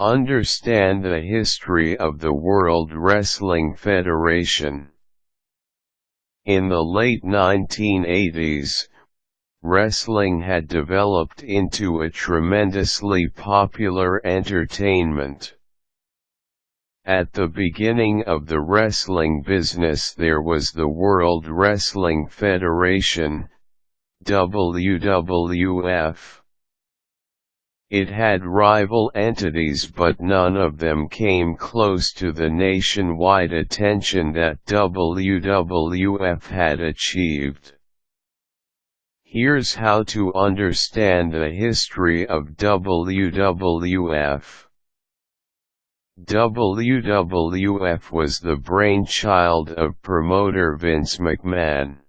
Understand the history of the World Wrestling Federation. In the late 1980s, wrestling had developed into a tremendously popular entertainment. At the beginning of the wrestling business there was the World Wrestling Federation, WWF. It had rival entities, but none of them came close to the nationwide attention that WWF had achieved. Here's how to understand the history of WWF. WWF was the brainchild of promoter Vince McMahon.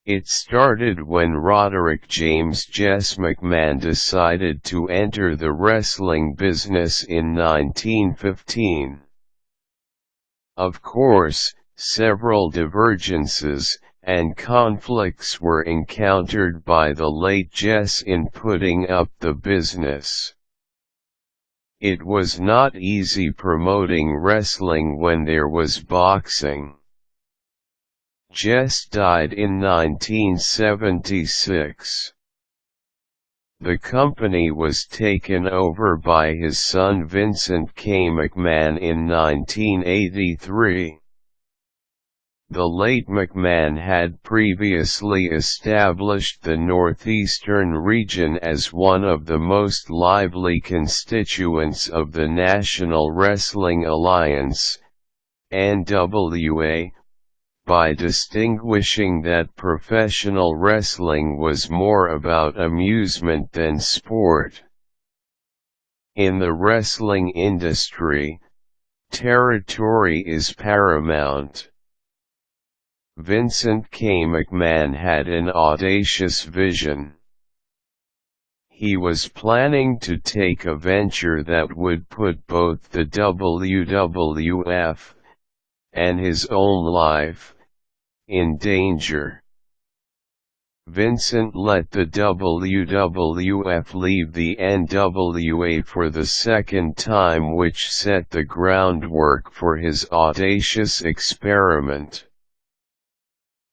It started when Roderick James Jess McMahon decided to enter the wrestling business in 1915. Of course, several divergences and conflicts were encountered by the late Jess in putting up the business. It was not easy promoting wrestling when there was boxing. Jess died in 1976. The company was taken over by his son Vincent K. McMahon in 1983. The late McMahon had previously established the northeastern region as one of the most lively constituents of the National Wrestling Alliance, NWA, by distinguishing that professional wrestling was more about amusement than sport. In the wrestling industry, territory is paramount. Vincent K. McMahon had an audacious vision. He was planning to take a venture that would put both the WWF and his own life in danger. Vincent let the WWF leave the NWA for the second time, which set the groundwork for his audacious experiment.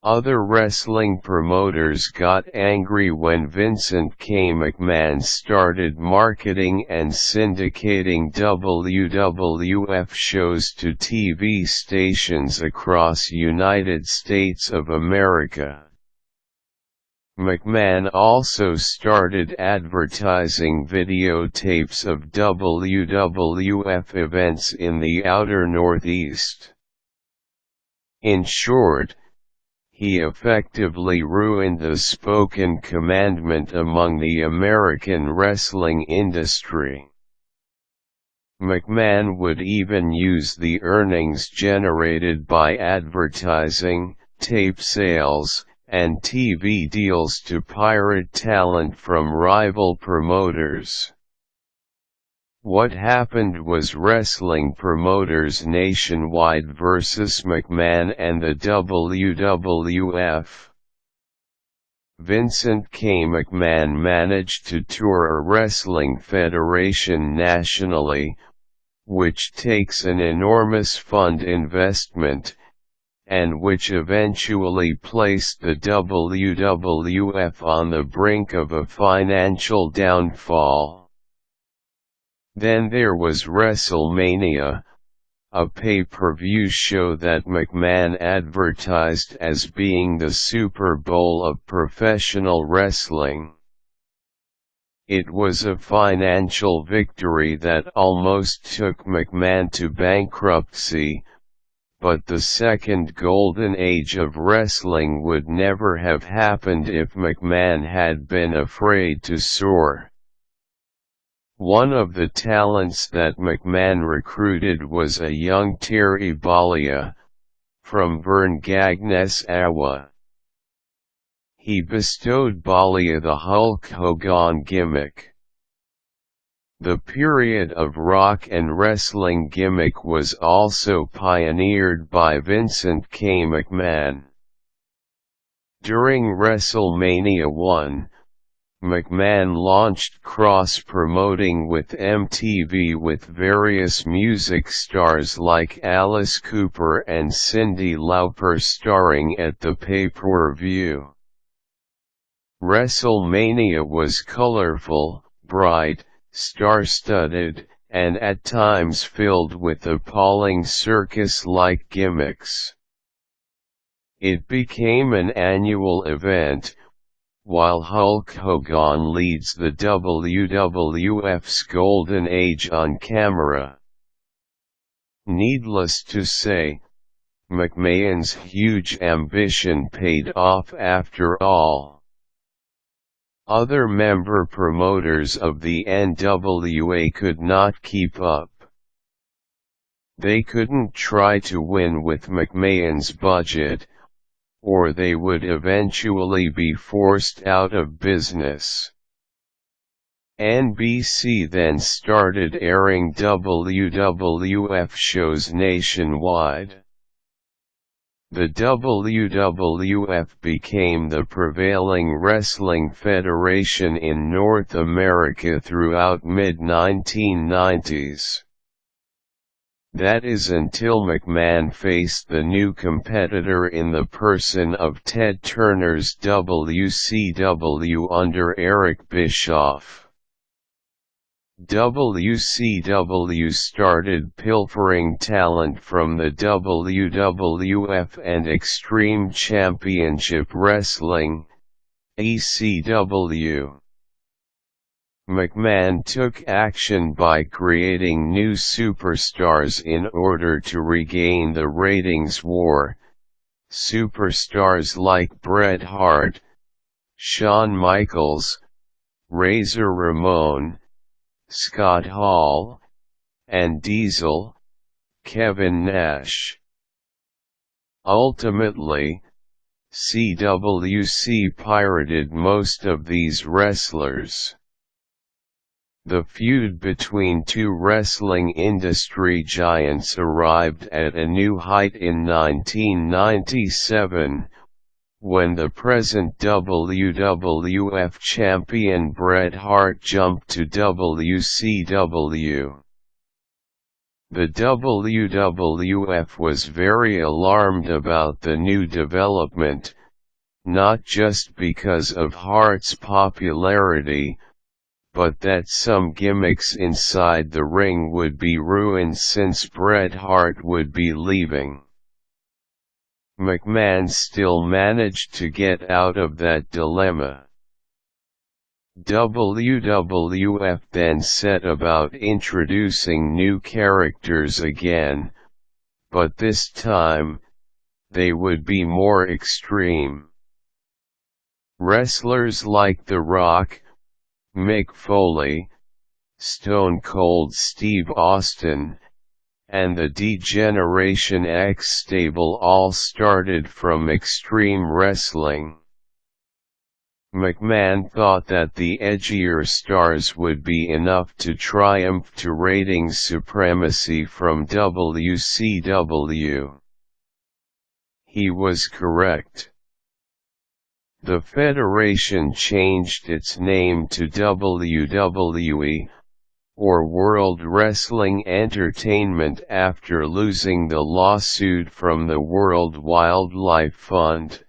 Other wrestling promoters got angry when Vincent K. McMahon started marketing and syndicating WWF shows to TV stations across United States of America. McMahon also started advertising videotapes of WWF events in the outer Northeast. In short, he effectively ruined the spoken commandment among the American wrestling industry. McMahon would even use the earnings generated by advertising, tape sales, and TV deals to pirate talent from rival promoters. What happened was wrestling promoters nationwide versus McMahon and the WWF. Vincent K. McMahon managed to tour a wrestling federation nationally, which takes an enormous fund investment, and which eventually placed the WWF on the brink of a financial downfall. Then there was WrestleMania, a pay-per-view show that McMahon advertised as being the Super Bowl of professional wrestling. It was a financial victory that almost took McMahon to bankruptcy, but the second golden age of wrestling would never have happened if McMahon had been afraid to soar. One of the talents that McMahon recruited was a young Terry Bollea, from Verngagnes, Iowa. He bestowed Bollea the Hulk Hogan gimmick. The period of rock and wrestling gimmick was also pioneered by Vincent K. McMahon. During WrestleMania 1, McMahon launched cross-promoting with MTV with various music stars like Alice Cooper and Cyndi Lauper starring at the pay-per-view. WrestleMania was colorful, bright, star-studded, and at times filled with appalling circus-like gimmicks. It became an annual event, while Hulk Hogan leads the WWF's golden age on camera. Needless to say, McMahon's huge ambition paid off after all. Other member promoters of the NWA could not keep up. They couldn't try to win with McMahon's budget, or they would eventually be forced out of business. NBC then started airing WWF shows nationwide. The WWF became the prevailing wrestling federation in North America throughout mid-1990s. That is until McMahon faced the new competitor in the person of Ted Turner's WCW under Eric Bischoff. WCW started pilfering talent from the WWF and Extreme Championship Wrestling, ECW. McMahon took action by creating new superstars in order to regain the ratings war. Superstars like Bret Hart, Shawn Michaels, Razor Ramon, Scott Hall, and Diesel, Kevin Nash. Ultimately, CWC pirated most of these wrestlers. The feud between two wrestling industry giants arrived at a new height in 1997, when the present WWF champion Bret Hart jumped to WCW. The WWF was very alarmed about the new development, not just because of Hart's popularity, but that some gimmicks inside the ring would be ruined since Bret Hart would be leaving. McMahon still managed to get out of that dilemma. WWF then set about introducing new characters again, but this time, they would be more extreme. Wrestlers like The Rock, Mick Foley, Stone Cold Steve Austin, and the D-Generation X stable all started from Extreme Wrestling. McMahon thought that the edgier stars would be enough to triumph to ratings supremacy from WCW. He was correct. The federation changed its name to WWE, or World Wrestling Entertainment, after losing the lawsuit from the World Wildlife Fund,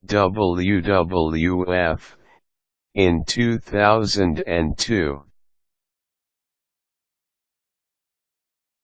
WWF, in 2002.